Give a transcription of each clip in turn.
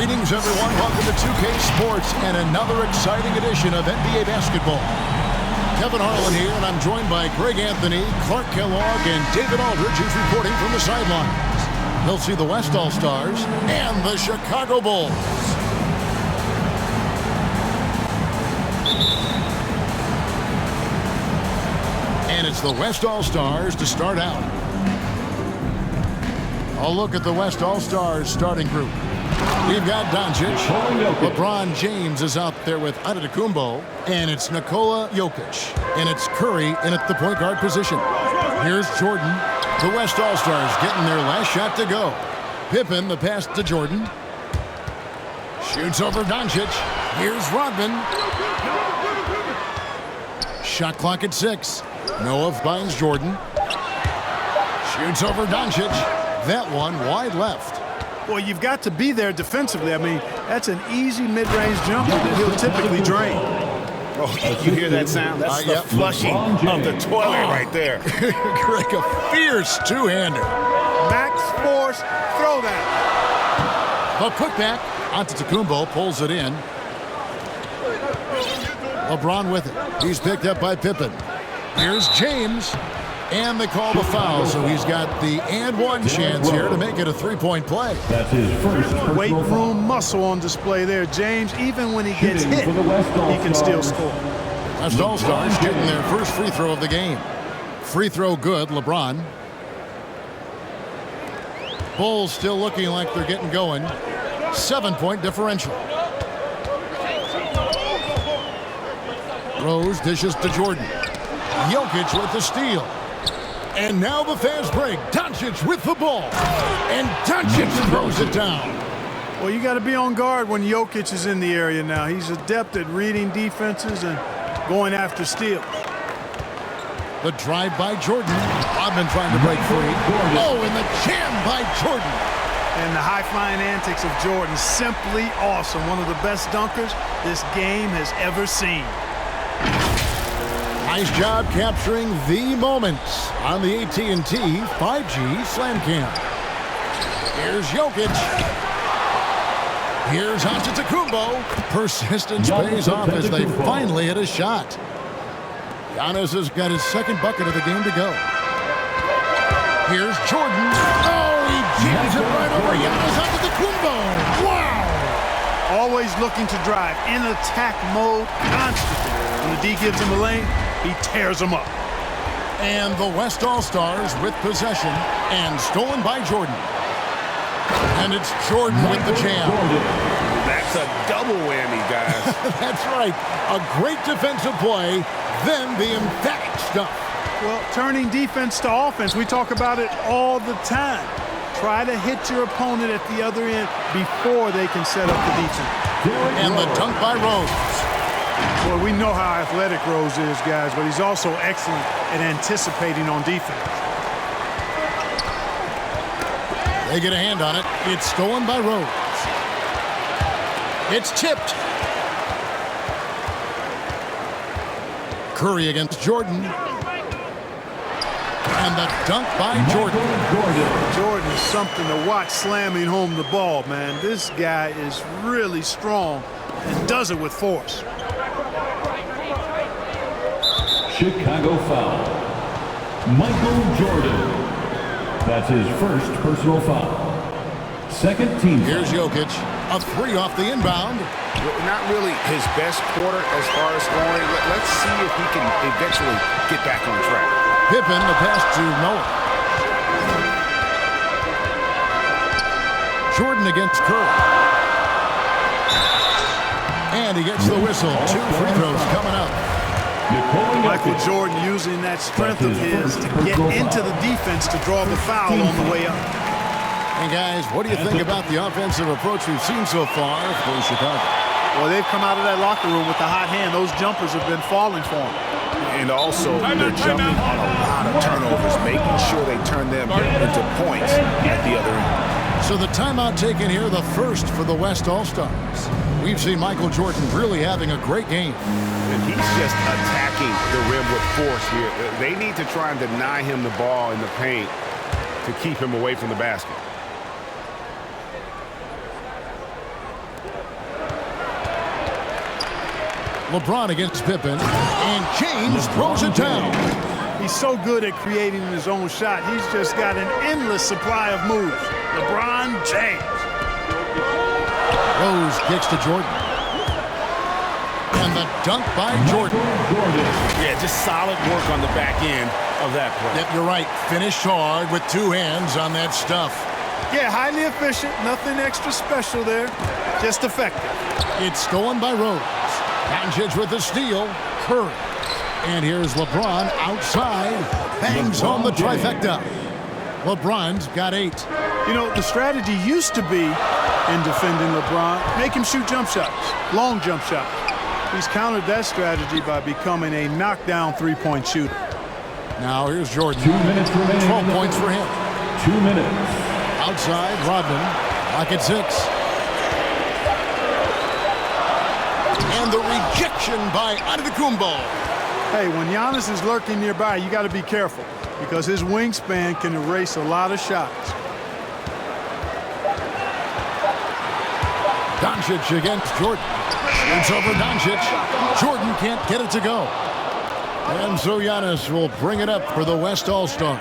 Greetings, everyone. Welcome to 2K Sports and another exciting edition of NBA basketball. Kevin Harlan here, and I'm joined by Greg Anthony, Clark Kellogg, and David Aldridge, who's reporting from the sidelines. They'll see the West All-Stars and the Chicago Bulls. And it's the West All-Stars to start out. A look at the West All-Stars starting group. We've got Doncic. LeBron James is out there with Antetokounmpo. And it's Nikola Jokic. And it's Curry in at the point guard position. Here's Jordan. The West All-Stars getting their last shot to go. Pippen, the pass to Jordan. Shoots over Doncic. Here's Rodman. Shot clock at 6. Noah finds Jordan. Shoots over Doncic. That one wide left. Well, you've got to be there defensively. I mean, that's an easy mid-range jumper that he'll typically drain. Oh, you hear that sound? That's the flushing of the toilet right there. Greg, a fierce two-hander. Max force, throw that. The putback. Antetokounmpo pulls it in. LeBron with it. He's picked up by Pippen. Here's James. And they call the foul, so he's got the and one chance here to make it a three-point play. That's his first weight room muscle on display there. James, even when he gets hit, he can still score. West All-Stars getting their first free throw of the game. Free throw good, LeBron. Bulls still looking like they're getting going. 7-point differential. Rose dishes to Jordan. Jokic with the steal. And now the fast break. Doncic with the ball. And Doncic throws it down. Well, you got to be on guard when Jokic is in the area now. He's adept at reading defenses and going after steals. The drive by Jordan. Rodman trying to break free. Oh, and the jam by Jordan. And the high-flying antics of Jordan, simply awesome. One of the best dunkers this game has ever seen. Nice job capturing the moments on the AT&T 5G Slam Cam. Here's Jokic. Here's Antetokounmpo. Persistence pays off as they finally hit a shot. Giannis has got his second bucket of the game to go. Here's Jordan. Oh, he jams it right over Giannis Antetokounmpo. Wow! Always looking to drive in attack mode constantly. When the D gives him a lane, he tears them up. And the West All-Stars with possession and stolen by Jordan. And it's Jordan with the jam. That's a double whammy, guys. That's right. A great defensive play, then the emphatic stuff. Well, turning defense to offense, we talk about it all the time. Try to hit your opponent at the other end before they can set up the defense. And the dunk by Rose. Well, we know how athletic Rose is, guys, but he's also excellent at anticipating on defense. They get a hand on it. It's stolen by Rose. It's tipped. Curry against Jordan. And the dunk by Jordan. Jordan is something to watch slamming home the ball, man. This guy is really strong and does it with force. Chicago foul. Michael Jordan. That's his first personal foul. Second team. Here's Jokic. A three off the inbound. Not really his best quarter as far as scoring. Let's see if he can eventually get back on track. Pippen, the pass to Noah. Jordan against Curry. And he gets the whistle. 2 free throws coming up. Michael Jordan using that strength of his to get into the defense to draw the foul on the way up. And guys, what do you think about the offensive approach we've seen so far for Chicago? Well, they've come out of that locker room with the hot hand. Those jumpers have been falling for them. And also, they're jumping on a lot of turnovers, making sure they turn them into points at the other end. So the timeout taken here, the first for the West All-Stars. We've seen Michael Jordan really having a great game. And he's just attacking the rim with force here. They need to try and deny him the ball in the paint to keep him away from the basket. LeBron against Pippen, and James throws it down. He's so good at creating his own shot. He's just got an endless supply of moves. LeBron James. Rose kicks to Jordan. And the dunk by Jordan. Yeah, just solid work on the back end of that play. Yep, you're right. Finished hard with two hands on that stuff. Yeah, highly efficient. Nothing extra special there. Just effective. It's stolen by Rose. Doncic with the steal. Curry. And here's LeBron outside. Bangs home the trifecta. LeBron's got 8. You know, the strategy used to be in defending LeBron, make him shoot jump shots, long jump shots. He's countered that strategy by becoming a knockdown three-point shooter. Now here's Jordan. 2 minutes remaining. 12 points for him. 2 minutes. Outside, Rodman. Lock at 6. And the rejection by Antetokounmpo. Hey, when Giannis is lurking nearby, you got to be careful because his wingspan can erase a lot of shots. Doncic against Jordan. It's over Doncic. Jordan can't get it to go. And so Giannis will bring it up for the West All-Stars.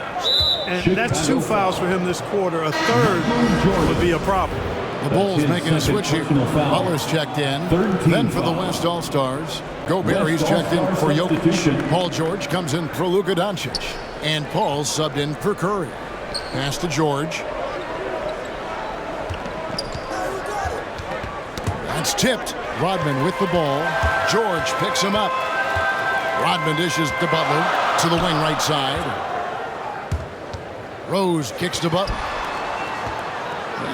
And that's 2 fouls for him this quarter. A third would be a problem. The Bulls making a switch here. Butler's checked in. Then for the West All-Stars, Gobert, he's checked in for Jokic. Paul George comes in for Luka Doncic. And Paul subbed in for Curry. Pass to George. That's tipped. Rodman with the ball. George picks him up. Rodman dishes to Butler to the wing right side. Rose kicks to Butler.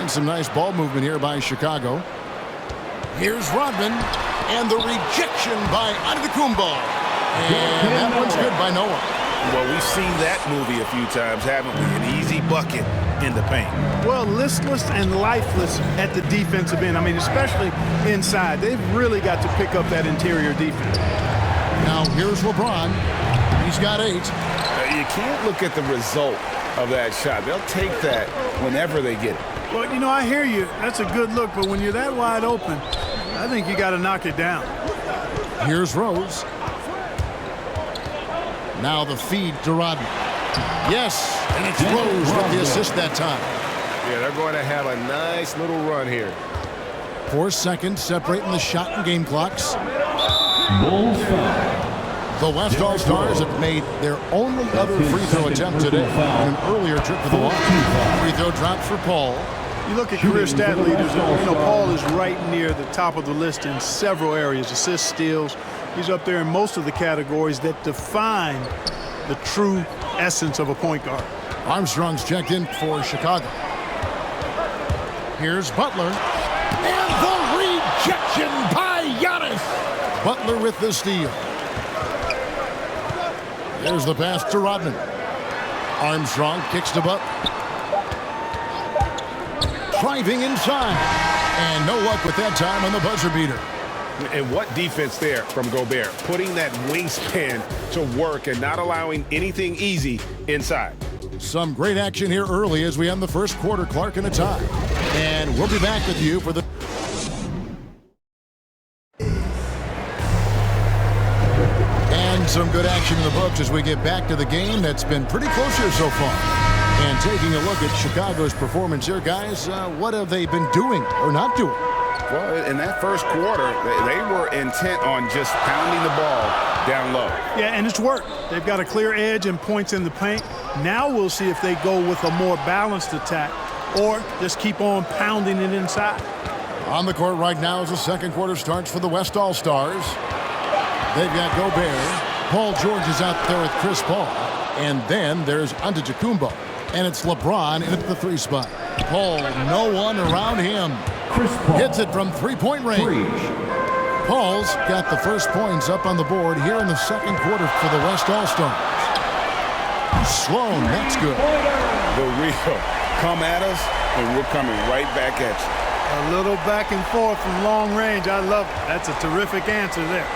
And some nice ball movement here by Chicago. Here's Rodman. And the rejection by Antetokounmpo. And that one's good by Noah. Well, we've seen that movie a few times, haven't we? An easy bucket in the paint. Well, listless and lifeless at the defensive end. I mean, especially inside. They've really got to pick up that interior defense. Now here's LeBron. He's got 8. You can't look at the result of that shot. They'll take that whenever they get it. Well, you know, I hear you. That's a good look, but when you're that wide open, I think you got to knock it down. Here's Rose. Now the feed to Rodman. Yes, and it's Rose with the assist that time. Yeah, they're going to have a nice little run here. 4 seconds separating the shot and game clocks. Bulls foul. The West All-Stars have made their only other free throw attempt today on an earlier trip to the line. Free throw drops for Paul. You look at career stat leaders, you know, Paul is right near the top of the list in several areas. Assists, steals. He's up there in most of the categories that define the true essence of a point guard. Armstrong's checked in for Chicago. Here's Butler. And the rejection by Giannis. Butler with the steal. There's the pass to Rodman. Armstrong kicks to Butler. Driving inside. And no luck with that time on the buzzer beater. And what defense there from Gobert, putting that wingspan to work and not allowing anything easy inside. Some great action here early as we end the first quarter. Clark in a tie. And we'll be back with you for the... And some good action in the books as we get back to the game that's been pretty close here so far. And taking a look at Chicago's performance here, guys, what have they been doing or not doing? Well, in that first quarter, they were intent on just pounding the ball down low. Yeah, and it's worked. They've got a clear edge and points in the paint. Now we'll see if they go with a more balanced attack or just keep on pounding it inside. On the court right now as the second quarter starts for the West All-Stars. They've got Gobert. Paul George is out there with Chris Paul. And then there's Antetokounmpo. And it's LeBron in at the 3 spot. Paul, no one around him. Chris Paul hits it from three-point range. Paul's got the first points up on the board here in the second quarter for the West All-Stars. Sloan, that's good. The real come at us, and we're coming right back at you. A little back and forth from long range. I love it. That's a terrific answer there.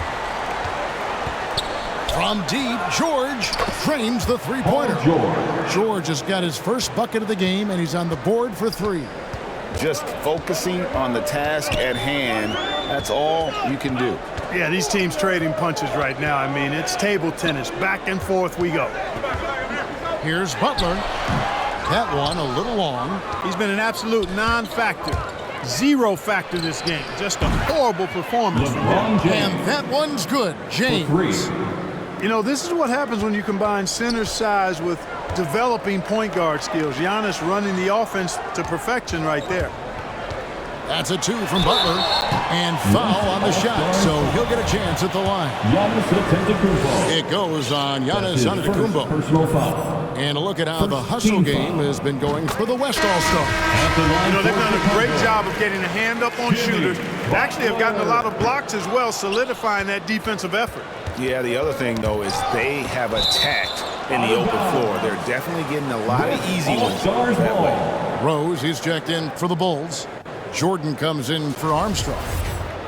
From deep, George frames the three-pointer. George has got his first bucket of the game, and he's on the board for 3. just focusing on the task at hand. That's all you can do. Yeah, these teams trading punches right now. I mean, it's table tennis. Back and forth we go. Here's Butler. That one a little long. He's been an absolute non-factor. Zero factor this game. Just a horrible performance from him. And that one's good. James. You know, this is what happens when you combine center size with developing point guard skills. Giannis running the offense to perfection right there. That's a 2 from Butler. And foul on the shot, so he'll get a chance at the line. It goes on Giannis Antetokounmpo. Personal foul. And a look at how the hustle game has been going for the West All-Star. You know, they've done a great job of getting a hand up on shooters. They actually have gotten a lot of blocks as well, solidifying that defensive effort. Yeah, the other thing, though, is they have attacked in the open floor. They're definitely getting a lot of easy ones that way. Rose, he's checked in for the Bulls. Jordan comes in for Armstrong.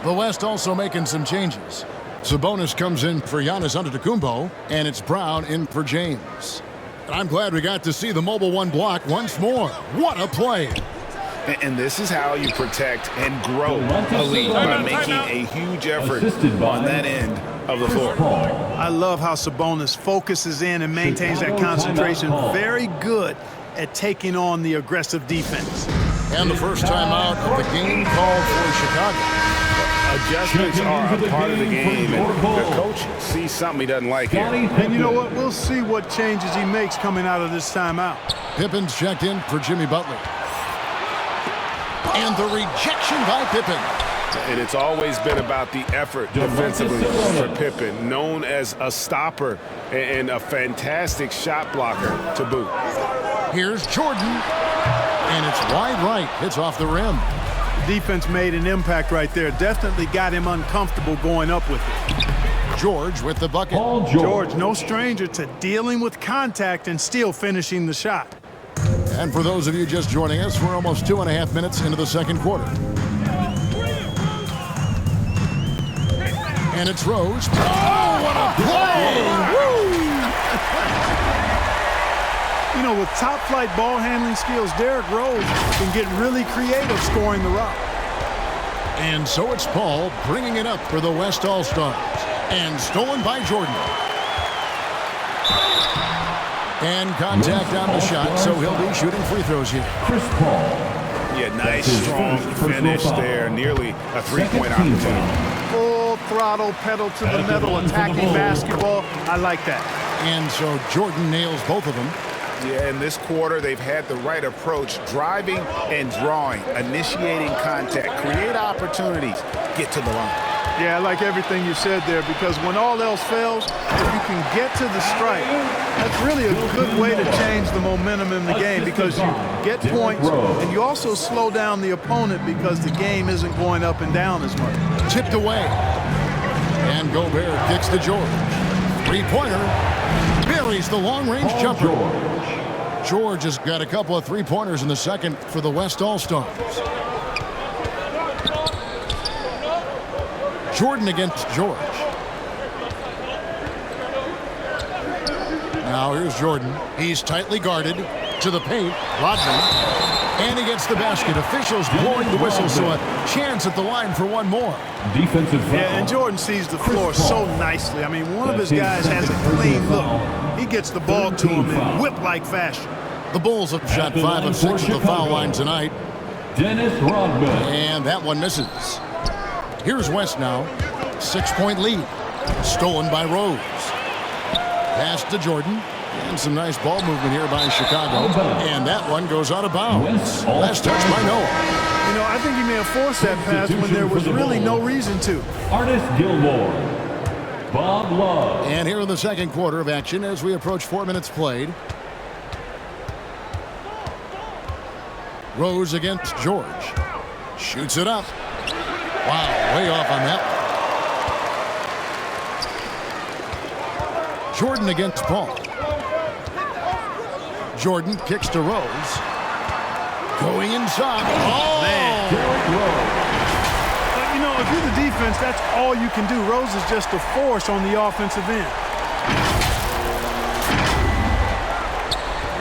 The West also making some changes. Sabonis comes in for Giannis Antetokounmpo, and it's Brown in for James. And I'm glad we got to see the mobile one block once more. What a play. And this is how you protect and grow a lead, by making a huge effort on that end of the floor. I love how Sabonis focuses in and maintains that concentration. Very good at taking on the aggressive defense. And the first time out of the game called for Chicago. Adjustments are a part of the game, and the coach sees something he doesn't like here. And you know what? We'll see what changes he makes coming out of this timeout. Pippen's checked in for Jimmy Butler. And the rejection by Pippen. And it's always been about the effort defensively for Pippen, known as a stopper and a fantastic shot blocker to boot. Here's Jordan. And it's wide right. Hits off the rim. Defense made an impact right there. Definitely got him uncomfortable going up with it. George with the bucket. George, no stranger to dealing with contact and still finishing the shot. And for those of you just joining us, we're almost 2.5 minutes into the second quarter. And it's Rose. Oh, what a play! You know, with top-flight ball handling skills, Derrick Rose can get really creative scoring the rock. And so it's Paul bringing it up for the West All-Stars. And stolen by Jordan. And contact on the shot, so he'll be shooting free throws here. Chris Paul. Yeah, nice, strong finish there. Nearly a three-point opportunity. Full throttle, pedal to the metal, attacking basketball. I like that. And so Jordan nails both of them. Yeah, in this quarter, they've had the right approach, driving and drawing, initiating contact, create opportunities, get to the line. Yeah, I like everything you said there, because when all else fails, if you can get to the strike, that's really a good way to change the momentum in the game, because you get points and you also slow down the opponent because the game isn't going up and down as much. Tipped away. And Gobert kicks to George. Three-pointer. Buries the long-range jumper. George has got a couple of three-pointers in the second for the West All-Stars. Jordan against George. Now here's Jordan. He's tightly guarded to the paint. Rodman. And he gets the basket. Officials blowing the whistle, so a chance at the line for one more. Defensive foul. Yeah, and Jordan sees the floor so nicely. I mean, one of his guys has a clean look. He gets the ball to him in whip-like fashion. The Bulls have shot 5 of 6 at the foul line tonight. Dennis Rodman. And that one misses. Here's West now. 6-point lead. Stolen by Rose. Pass to Jordan. And some nice ball movement here by Chicago. And that one goes out of bounds. Last touch by Noah. You know, I think he may have forced that pass when there was really no reason to. Artis Gilmore. Bob Love. And here in the second quarter of action as we approach 4 minutes played. Rose against George. Shoots it up. Wow, way off on that one. Jordan against Paul. Jordan kicks to Rose. Going inside. Oh, man. But, you know, if you're the defense, that's all you can do. Rose is just a force on the offensive end.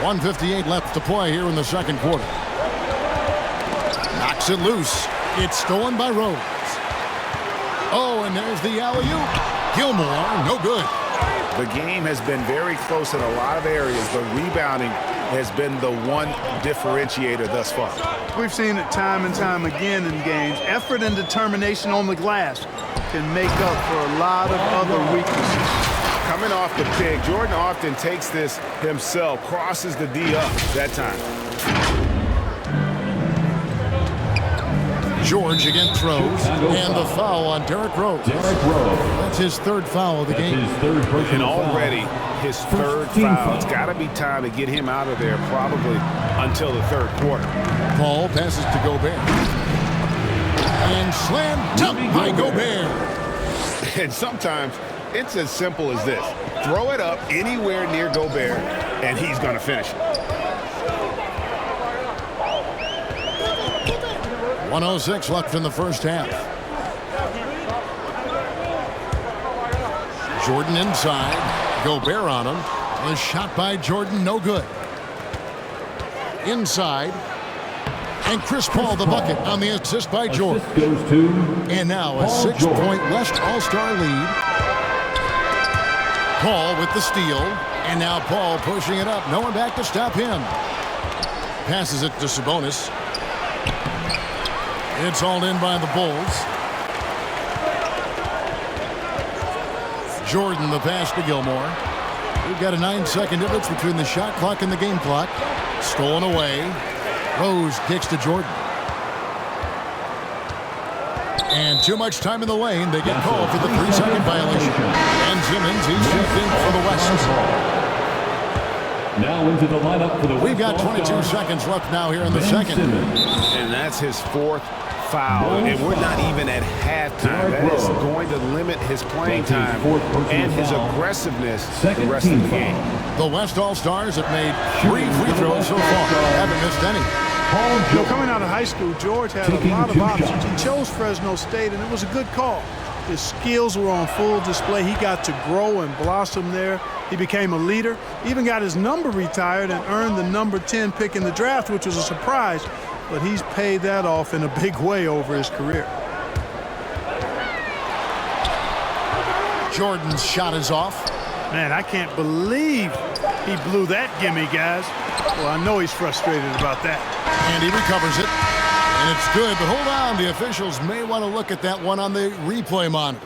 1:58 left to play here in the second quarter. Kicks it loose. It's stolen by Rose. Oh, and there's the alley-oop. Gilmore, no good. The game has been very close in a lot of areas, but rebounding has been the one differentiator thus far. We've seen it time and time again in games. Effort and determination on the glass can make up for a lot of other weaknesses. Coming off the pick, Jordan often takes this himself, crosses the D up that time. George again throws, and the foul on Derrick Rose. That's his third foul of the game. And already his third foul. It's got to be time to get him out of there probably until the third quarter. Paul passes to Gobert. And slam dunk by Gobert. And sometimes it's as simple as this. Throw it up anywhere near Gobert, and he's going to finish it. 1:06 left in the first half. Jordan inside. Gobert on him. The shot by Jordan, no good. Inside. And Chris Paul the bucket on the assist by George. And now a 6-point West All-Star lead. Paul with the steal. And now Paul pushing it up. No one back to stop him. Passes it to Sabonis. It's hauled in by the Bulls. Jordan the pass to Gilmore. We've got a 9-second difference between the shot clock and the game clock. Stolen away. Rose kicks to Jordan. And too much time in the lane. They get called for the 3-second violation. And Simmons, he's checked in for the West. Now into the lineup for the We've got 22 seconds left now here in the second. And that's his fourth foul. And we're not even at halftime. That is going to limit his playing time and his aggressiveness the rest of the game. The West All-Stars have made 3 free throws so far. Haven't missed any. You know, coming out of high school, George had a lot of options. He chose Fresno State, and it was a good call. His skills were on full display. He got to grow and blossom there. He became a leader, even got his number retired and earned the number 10 pick in the draft, which was a surprise. But he's paid that off in a big way over his career. Jordan's shot is off. Man, I can't believe he blew that gimme, guys. Well, I know he's frustrated about that. And he recovers it. And it's good, but hold on. The officials may want to look at that one on the replay monitor.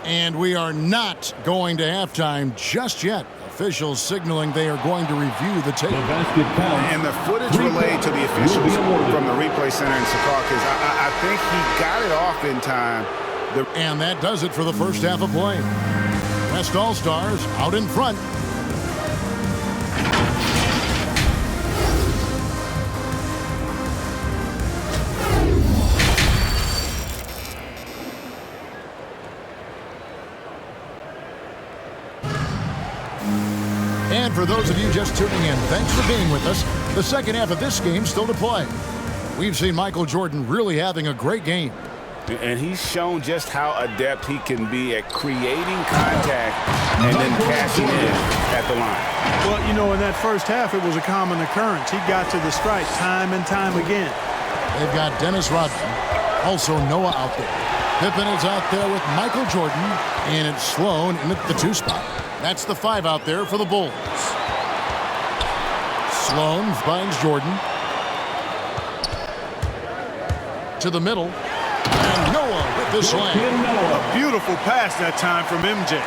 And we are not going to halftime just yet. Officials signaling they are going to review the tape. And the footage relayed to the officials from the replay center in Secaucus, I think he got it off in time. And that does it for the first half of play. West All-Stars out in front. And for those of you just tuning in, thanks for being with us. The second half of this game still to play. We've seen Michael Jordan really having a great game. And he's shown just how adept he can be at creating contact and then cashing in at the line. Well, you know, in that first half, it was a common occurrence. He got to the stripe time and time again. They've got Dennis Rodman, also Noah out there. Pippen is out there with Michael Jordan, and it's Sloan in at the 2 spot. That's the 5 out there for the Bulls. Sloan finds Jordan. To the middle. And Noah with the slam. A beautiful pass that time from MJ.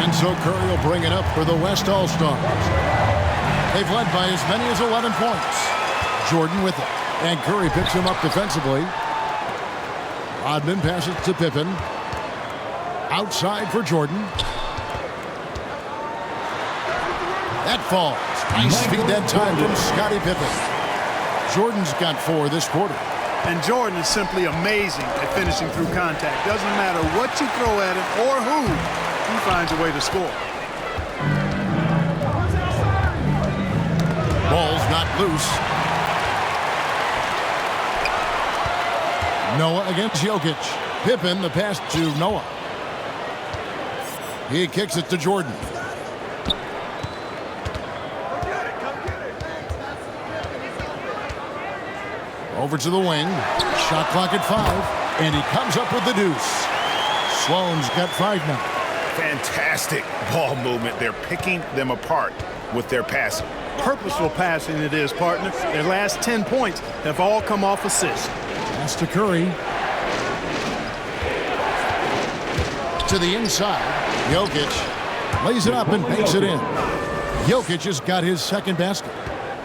And so Curry will bring it up for the West All-Stars. They've led by as many as 11 points. Jordan with it. And Curry picks him up defensively. Rodman passes to Pippen. Outside for Jordan. That falls. Nice feed that time from Scottie Pippen. Jordan's got 4 this quarter. And Jordan is simply amazing at finishing through contact. Doesn't matter what you throw at him or who, he finds a way to score. Ball's not loose. Noah against Jokic. Pippen, the pass to Noah. He kicks it to Jordan. Over to the wing. Shot clock at 5. And he comes up with the deuce. Sloan's got 5 now. Fantastic ball movement. They're picking them apart with their passing. Purposeful passing it is, partner. Their last 10 points have all come off assists. Pass to Curry. To the inside. Jokic lays it up and banks it in. Jokic has got his second basket.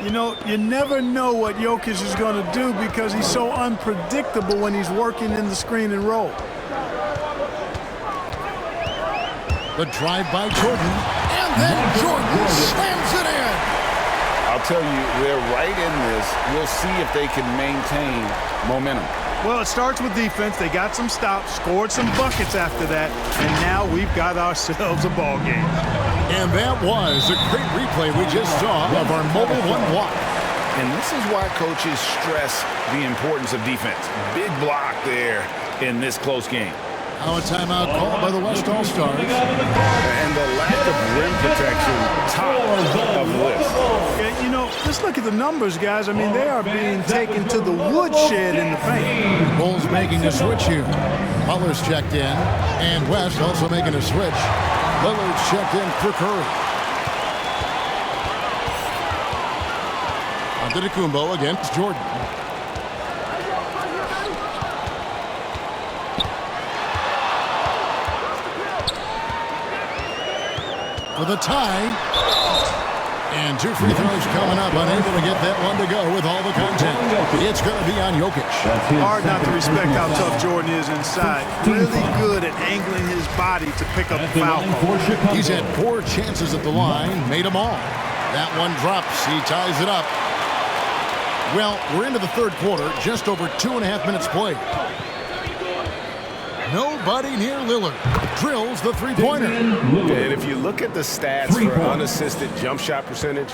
You know, you never know what Jokic is going to do because he's so unpredictable when he's working in the screen and roll. The drive by Jordan. And then Jordan slams it in. I'll tell you, they're right in this. We'll see if they can maintain momentum. Well, it starts with defense. They got some stops, scored some buckets after that, and now we've got ourselves a ball game. And that was a great replay we just saw of our mobile one block. And this is why coaches stress the importance of defense. Big block there in this close game. Now a timeout called by the West All-Stars. And the lack of rim protection, top of the list. Yeah, you know, just look at the numbers, guys. I mean, they are being taken to the woodshed in the paint. Bulls making a switch here. Butler's checked in. And West also making a switch. Lillard's checked in for Curry. Antetokounmpo against Jordan. For the tie. And 2 free throws coming up. Unable to get that one to go with all the content. It's going to be on Jokic. Hard not to respect how tough Jordan is inside. Really good at angling his body to pick up the foul call. He's had 4 chances at the line. Made them all. That one drops. He ties it up. Well, we're into the third quarter. Just over 2.5 minutes played. Nobody near Lillard. Drills the three-pointer. And if you look at the stats for unassisted jump shot percentage,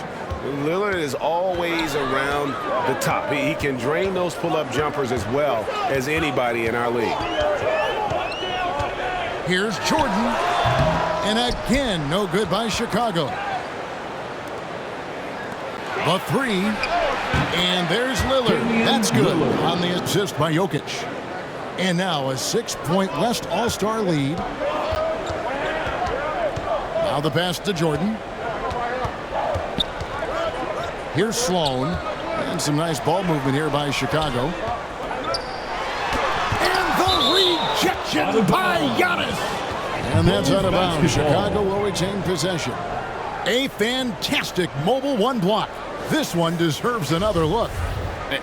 Lillard is always around the top. He can drain those pull-up jumpers as well as anybody in our league. Here's Jordan. And again, no good by Chicago. The 3. And there's Lillard. That's good on the assist by Jokic. And now a 6-point West All-Star lead. Now the pass to Jordan. Here's Sloan. And some nice ball movement here by Chicago. And the rejection by Giannis. And that's out of bounds. Chicago will retain possession. A fantastic mobile one block. This one deserves another look.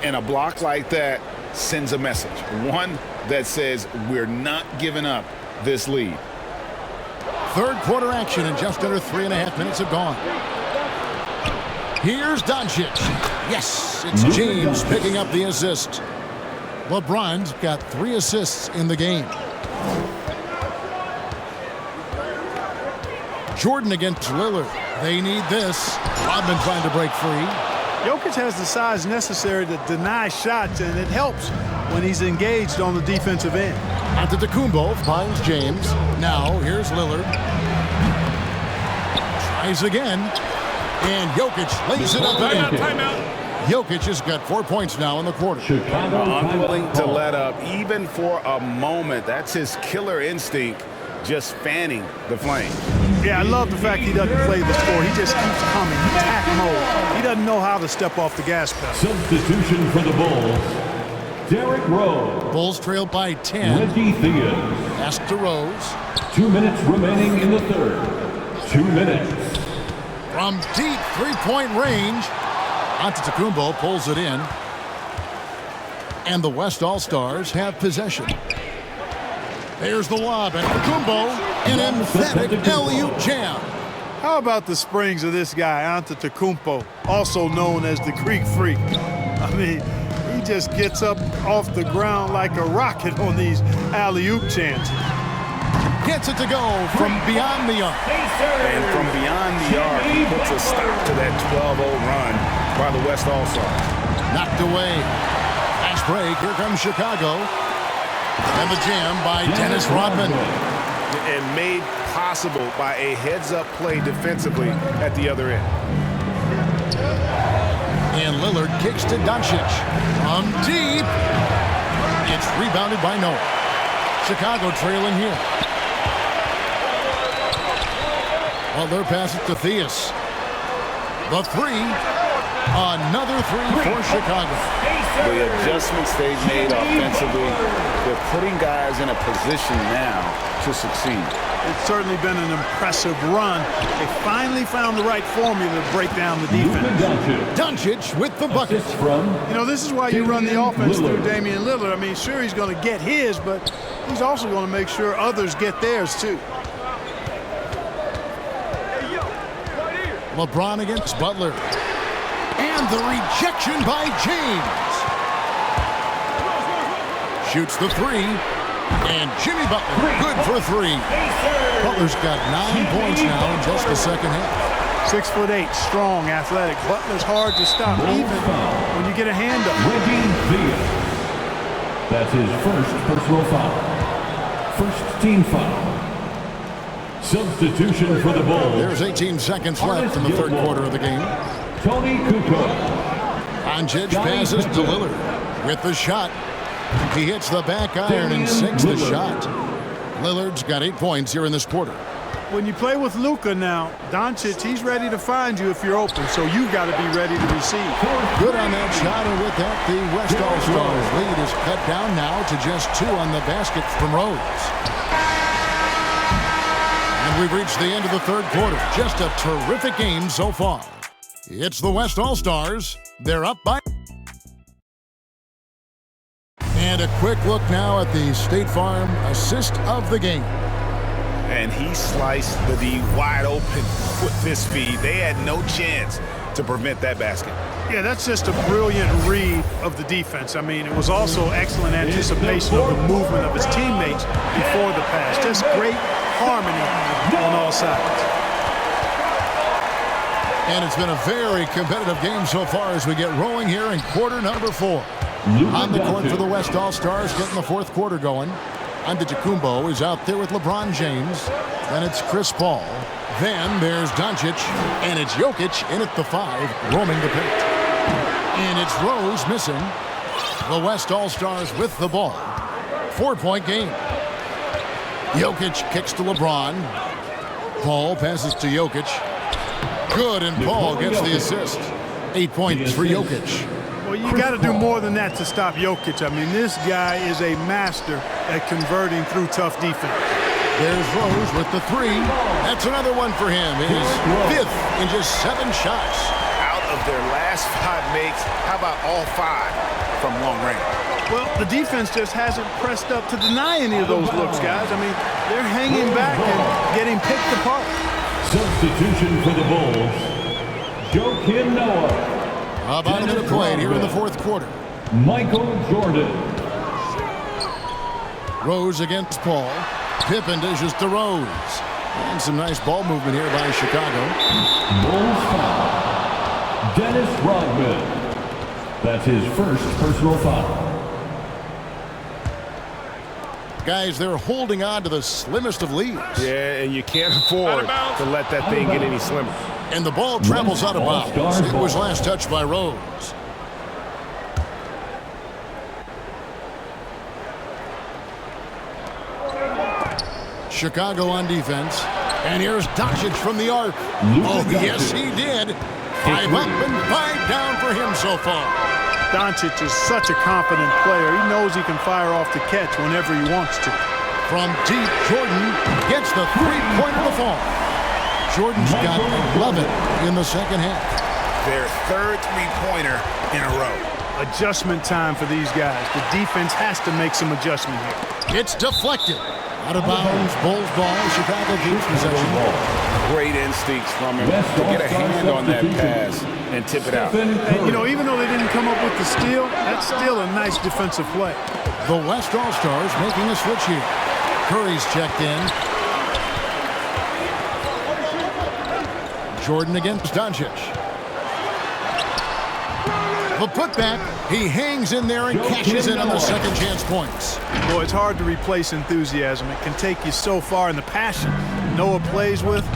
And a block like that sends a message. One that says we're not giving up this lead. Third quarter action and just under 3.5 minutes have gone. Here's Doncic. Yes, it's James picking up the assist. LeBron's got 3 assists in the game. Jordan against Lillard. They need this. Rodman trying to break free. Jokic has the size necessary to deny shots, and it helps when he's engaged on the defensive end. Antetokounmpo finds James. Now here's Lillard. Tries again. And Jokic lays it up and in. Jokic has got 4 points now in the quarter. Unwilling to let up even for a moment. That's his killer instinct, just fanning the flame. Yeah, I love the fact he doesn't play the score. He just keeps coming. Attack mode. He doesn't know how to step off the gas pedal. Substitution for the Bulls. Derrick Rose. Bulls trail by 10. Reggie Theus. Pass to Rose. 2 minutes remaining in the third. 2 minutes. From deep three-point range. Antetokounmpo pulls it in. And the West All-Stars have possession. There's the lob, and Antetokounmpo, an emphatic alley-oop jam. How about the springs of this guy, Antetokounmpo, also known as the Greek Freak? I mean, he just gets up off the ground like a rocket on these alley-oop chances. Gets it to go from beyond the arc. And from beyond the arc, he puts a stop to that 12-0 run by the West All-Stars. Knocked away. Fast break. Here comes Chicago. And the jam by Dennis Rodman. And made possible by a heads-up play defensively at the other end. And Lillard kicks to Doncic. From deep. It's rebounded by Noah. Chicago trailing here. Butler passes to Theus. The three. Another three for Chicago. The adjustments they've made offensively, they're putting guys in a position now to succeed. It's certainly been an impressive run. They finally found the right formula to break down the defense. Doncic with the bucket. You know, this is why you run the offense through Damian Lillard. I mean, sure, he's going to get his, but he's also going to make sure others get theirs, too. LeBron against Butler. And the rejection by James. Shoots the three. And Jimmy Butler, good for three. Butler's got 9 points now in just the second half. 6'8", strong, athletic. Butler's hard to stop, even when you get a hand up. That's his first personal foul. First team foul. Substitution for the Bulls. There's 18 seconds left in the third quarter of the game. Tony Kukoc. Doncic passes to Lillard with the shot. He hits the back iron and sinks the shot. Lillard's got 8 points here in this quarter. When you play with Luka now, Doncic, he's ready to find you if you're open, so you've got to be ready to receive. Good on that shot, and with that, the West All-Stars lead is cut down now to just 2 on the basket from Rose. And we've reached the end of the third quarter. Just a terrific game so far. It's the West All-Stars. They're up by... And a quick look now at the State Farm assist of the game. And he sliced the D wide open with this feed. They had no chance to prevent that basket. Yeah, that's just a brilliant read of the defense. I mean, it was also excellent anticipation of the movement of his teammates before the pass. Just great harmony on all sides. And it's been a very competitive game so far as we get rolling here in quarter number 4. On the court for the West All-Stars, getting the fourth quarter going. Antetokounmpo is out there with LeBron James. Then it's Chris Paul. Then there's Doncic. And it's Jokic in at the 5, roaming the paint. And it's Rose missing. The West All-Stars with the ball. 4-point game. Jokic kicks to LeBron. Paul passes to Jokic. Good, and Paul gets the assist. 8 points for Jokic. Well, you got to do more than that to stop Jokic. I mean, this guy is a master at converting through tough defense. There's Rose with the 3. That's another one for him. His 5th in just 7 shots. Out of their last 5 makes, how about all 5 from long range? Well, the defense just hasn't pressed up to deny any of those looks, guys. I mean, they're hanging back and getting picked apart. Substitution for the Bulls. Joakim Noah. About a minute played here in the fourth quarter. Michael Jordan. Rose against Paul. Pippen dishes to Rose. And some nice ball movement here by Chicago. Bulls foul. Dennis Rodman. That's his first personal foul. Guys, they're holding on to the slimmest of leads. Yeah, and you can't afford to let that thing get any slimmer. And the ball travels out of bounds. It was last touched by Rose. Chicago on defense. And here's Doncic from the arc. Oh, yes, he did. 5 up and 5 down for him so far. Doncic is such a confident player. He knows he can fire off the catch whenever he wants to. From deep, Jordan gets the 3-pointer to fall. Jordan's got 11 in the second half. Their 3rd 3-pointer in a row. Adjustment time for these guys. The defense has to make some adjustment here. It's deflected. Out of bounds, Bulls ball. Chicago keeps possession. Great instincts from him to get a hand on that pass and tip it out. And, you know, even though they didn't come up with the steal, that's still a nice defensive play. The West All-Stars making a switch here. Curry's checked in. Jordan against Doncic. The putback. He hangs in there and cashes in on the second chance points. Boy, it's hard to replace enthusiasm. It can take you so far, and the passion Noah plays with,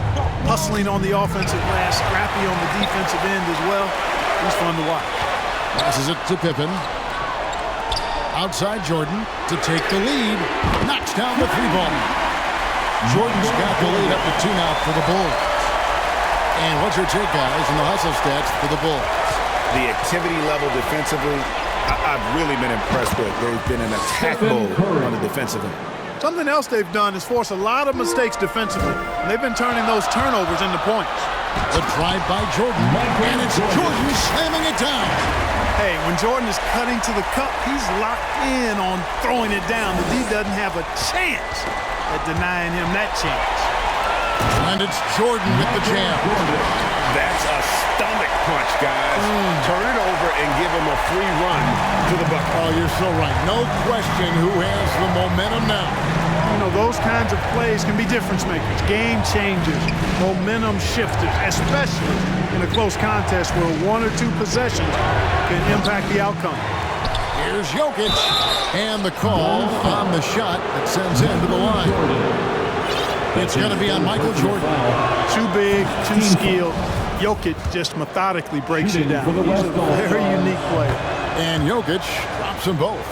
hustling on the offensive glass, scrappy on the defensive end as well. He's fun to watch. Passes it to Pippen. Outside Jordan to take the lead. Knocks down the three ball. Jordan's got the lead up to 2 now for the Bulls. And what's your take, guys, in the hustle stats for the Bulls? The activity level defensively, I've really been impressed with. There's been an attack mode on the defensive end. Something else they've done is force a lot of mistakes defensively. And they've been turning those turnovers into points. The drive by Jordan, and it's Jordan slamming it down. Hey, when Jordan is cutting to the cup, he's locked in on throwing it down. The D doesn't have a chance at denying him that chance. And it's Jordan with the jam. That's a stomach punch, guys. Turn it over and give him a free run to the bucket. Oh, you're so right. No question who has the momentum now. You know, those kinds of plays can be difference makers, game changers, momentum shifters, especially in a close contest where 1 or 2 possessions can impact the outcome. Here's Jokic, and the call on the shot that sends him to the line. It's going to be on Michael Jordan. Too big, too skilled. Jokic just methodically breaks it down. He's a very unique player. And Jokic drops them both.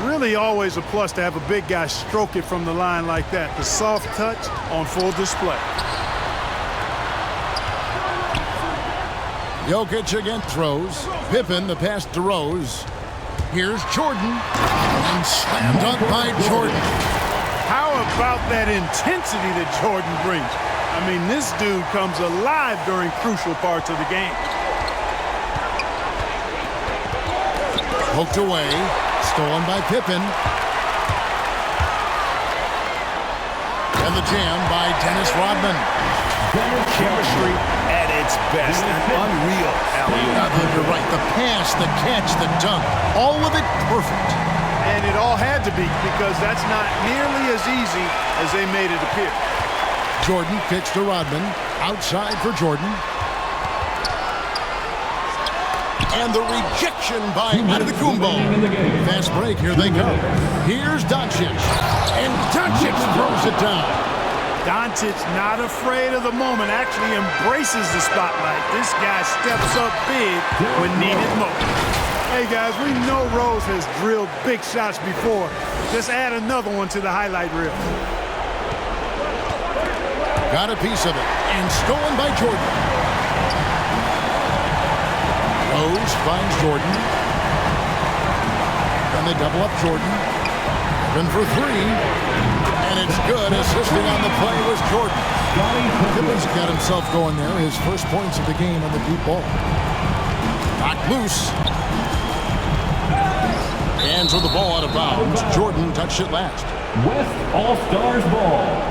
Really always a plus to have a big guy stroke it from the line like that. The soft touch on full display. Jokic again throws. Pippen, the pass to Rose. Here's Jordan. And slam dunk by Jordan. How about that intensity that Jordan brings? I mean, this dude comes alive during crucial parts of the game. Poked away. Stolen by Pippen. And the jam by Dennis Rodman. Chemistry at its best. An unreal alley-oop. You're right. The pass, the catch, the dunk. All of it perfect. And it all had to be, because that's not nearly as easy as they made it appear. Jordan kicks to Rodman. Outside for Jordan. And the rejection by Antetokounmpo. Fast break, here they go. Here's Doncic. And Doncic throws it down. Doncic, not afraid of the moment, actually embraces the spotlight. This guy steps up big when needed most. Hey guys, we know Rose has drilled big shots before. Just add another one to the highlight reel. Got a piece of it. And stolen by Jordan. Rose finds Jordan. And they double up Jordan. Open for 3. And it's good. Assisting on the play was Jordan. Pippen's got himself going there. His first points of the game on the deep ball. Knocked loose. Hands with the ball out of bounds. Jordan touched it last. West All-Stars ball.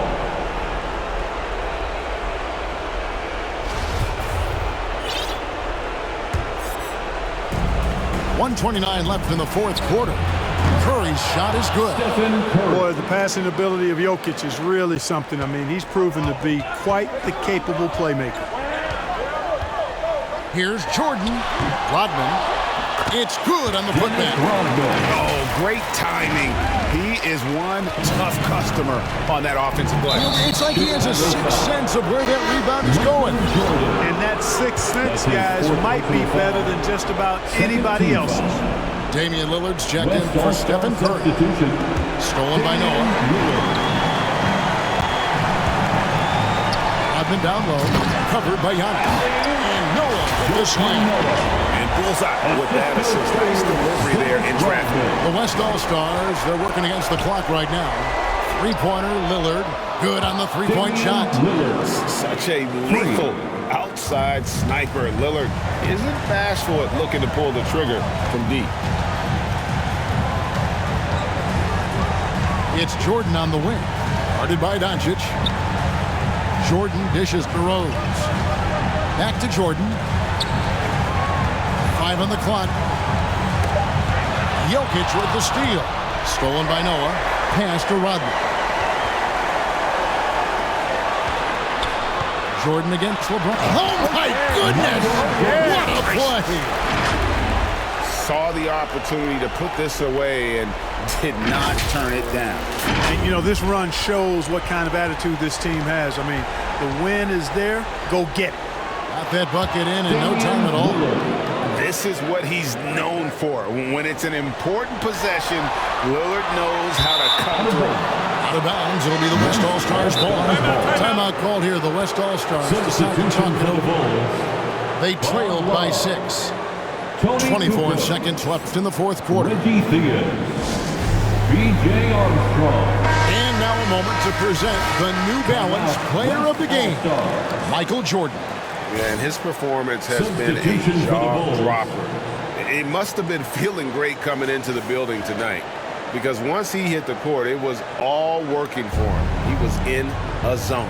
1:29 left in the fourth quarter. Curry's shot is good. Boy, the passing ability of Jokic is really something. I mean, he's proven to be quite the capable playmaker. Here's Jordan. Rodman. It's good on the putback. Oh, great timing. He is one tough customer on that offensive play. It's like he has a sixth sense of where that rebound is going. And that sixth sense, guys, might be better than just about anybody else's. Damian Lillard's checked in for Stephen Curry. Stolen by Noah. Rodman down low. Covered by Giannis. And Noah with the slam. And bullseye with that assist. Nice delivery there in traffic. The West All-Stars, they're working against the clock right now. Three-pointer, Lillard. Good on the three-point shot. Such a lethal outside sniper. Lillard isn't bashful at looking to pull the trigger from deep. It's Jordan on the wing. Guarded by Doncic. Jordan dishes to Rose. Back to Jordan. 5 on the clock. Jokic with the steal. Stolen by Noah. Pass to Rodman. Jordan against LeBron. Oh my goodness! What a play! Saw the opportunity to put this away and did not turn it down. And, you know, this run shows what kind of attitude this team has. I mean, the win is there. Go get it. Got that bucket in no time at all. This is what he's known for. When it's an important possession, Lillard knows how to come through. Out of bounds, it'll be the West All-Stars ball. Timeout called here. The West All-Stars decide to talk it over. They trailed by 6. 24 seconds left in the fourth quarter. B.J. Armstrong. And now a moment to present the New Balance Player of the Game, Michael Jordan. And his performance has been a jaw-dropper. He must have been feeling great coming into the building tonight, because once he hit the court, it was all working for him. He was in a zone.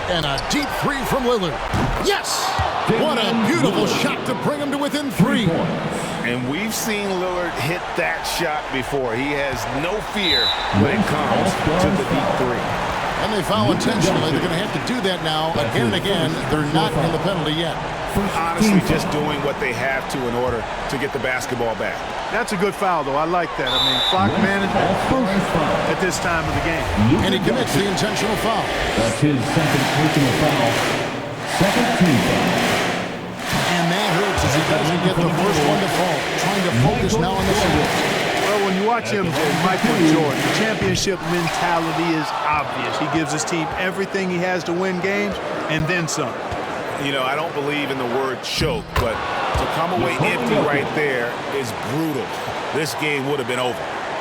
And a deep three from Lillard. Yes! What a beautiful shot to bring him to within 3. And we've seen Lillard hit that shot before. He has no fear when it comes to the deep 3. And they foul intentionally. They're going to have to do that now again and again. They're not in the penalty yet. Honestly, just doing what they have to in order to get the basketball back. That's a good foul, though. I like that. I mean, clock management at this time of the game. And he commits the intentional foul. That's his second personal foul. Second team foul. And that hurts as he doesn't get the first one to fall. Trying to focus now on the second. Well, when you watch him, Michael Jordan, the championship mentality is obvious. He gives his team everything he has to win games, and then some. You know, I don't believe in the word choke, but to come away empty right there is brutal. This game would have been over.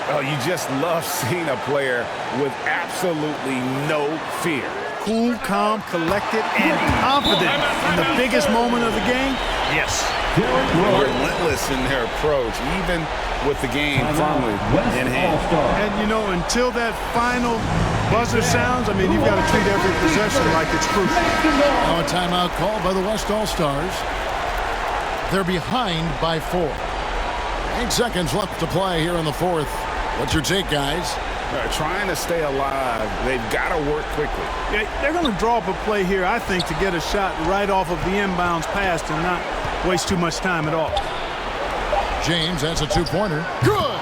Oh, you just love seeing a player with absolutely no fear. Cool, calm, collected, and confident in the biggest moment of the game. Yes. Relentless in their approach, even with the game firmly in hand. And, you know, until that final buzzer sounds, I mean, you've got to treat every possession like it's crucial. Now a timeout called by the West All-Stars. They're behind by 4. 8 seconds left to play here in the fourth. What's your take, guys? Trying to stay alive, they've got to work quickly. Yeah, they're going to draw up a play here, I think, to get a shot right off of the inbounds pass and not waste too much time at all. James, that's a 2-pointer. Good!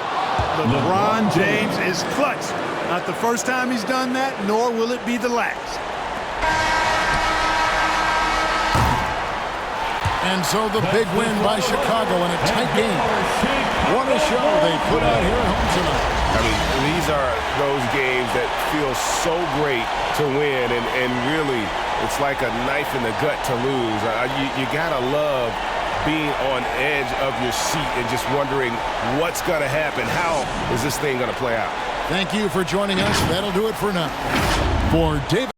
LeBron James is clutch. Not the first time he's done that, nor will it be the last. And so the big win by Chicago in a tight game. What a show they put out here at home tonight. I mean, these are those games that feel so great to win, and really, it's like a knife in the gut to lose. You gotta love being on edge of your seat and just wondering what's gonna happen. How is this thing gonna play out? Thank you for joining us. That'll do it for now. For David.